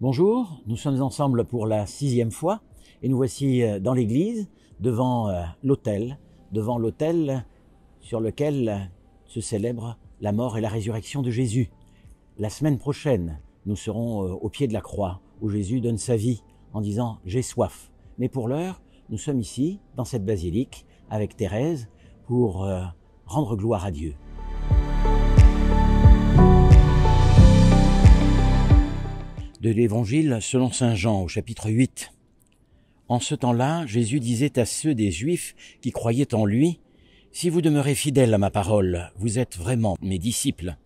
Bonjour, nous sommes ensemble pour la 6e fois et nous voici dans l'église devant l'autel sur lequel se célèbre la mort et la résurrection de Jésus. La semaine prochaine, nous serons au pied de la croix où Jésus donne sa vie en disant « j'ai soif ». Mais pour l'heure, nous sommes ici dans cette basilique avec Thérèse pour rendre gloire à Dieu. De l'Évangile selon saint Jean au chapitre 8. En ce temps-là, Jésus disait à ceux des Juifs qui croyaient en lui, « Si vous demeurez fidèles à ma parole, vous êtes vraiment mes disciples.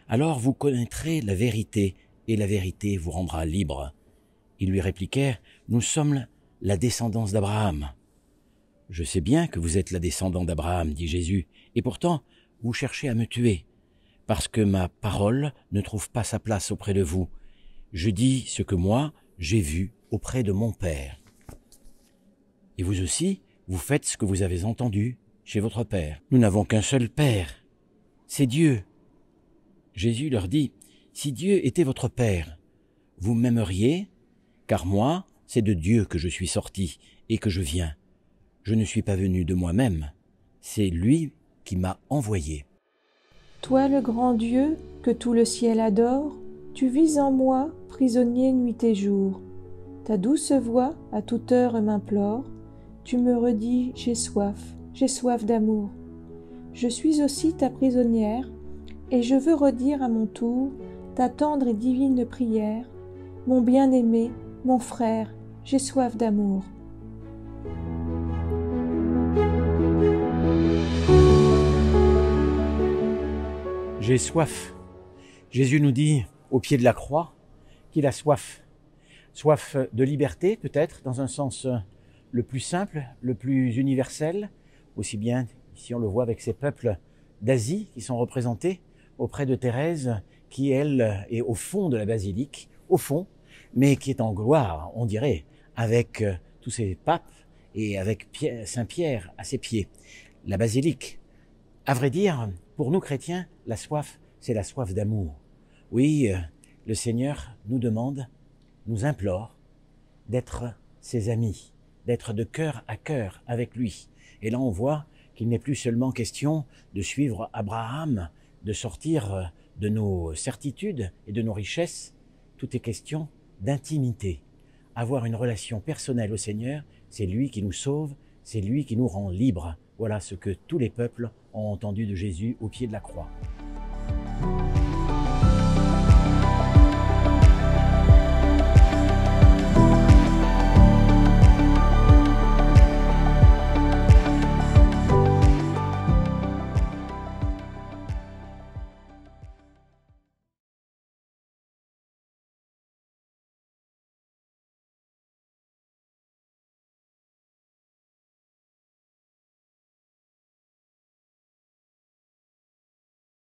Alors vous connaîtrez la vérité, et la vérité vous rendra libre. » Ils lui répliquèrent, « Nous sommes la descendance d'Abraham. »« Je sais bien que vous êtes la descendante d'Abraham, dit Jésus, et pourtant vous cherchez à me tuer, parce que ma parole ne trouve pas sa place auprès de vous. Je dis ce que moi, j'ai vu auprès de mon Père. Et vous aussi, vous faites ce que vous avez entendu chez votre Père. Nous n'avons qu'un seul Père, c'est Dieu. » Jésus leur dit, « Si Dieu était votre Père, vous m'aimeriez, car moi, c'est de Dieu que je suis sorti et que je viens. Je ne suis pas venu de moi-même, c'est lui qui m'a envoyé. » Toi le grand Dieu, que tout le ciel adore, tu vis en moi, prisonnier nuit et jour. Ta douce voix à toute heure m'implore, tu me redis j'ai soif d'amour. Je suis aussi ta prisonnière, et je veux redire à mon tour ta tendre et divine prière. Mon bien-aimé, mon frère, j'ai soif d'amour. J'ai soif. Jésus nous dit au pied de la croix qu'il a soif. Soif de liberté peut-être, dans un sens le plus simple, le plus universel, aussi bien ici on le voit avec ces peuples d'Asie qui sont représentés auprès de Thérèse, qui elle est au fond de la basilique, au fond, mais qui est en gloire, on dirait, avec tous ces papes et avec Saint-Pierre à ses pieds. La basilique, à vrai dire, pour nous chrétiens, la soif, c'est la soif d'amour. Oui, le Seigneur nous demande, nous implore d'être ses amis, d'être de cœur à cœur avec lui. Et là, on voit qu'il n'est plus seulement question de suivre Abraham, de sortir de nos certitudes et de nos richesses. Tout est question d'intimité. Avoir une relation personnelle au Seigneur, c'est lui qui nous sauve, c'est lui qui nous rend libres. Voilà ce que tous les peuples ont entendu de Jésus au pied de la croix.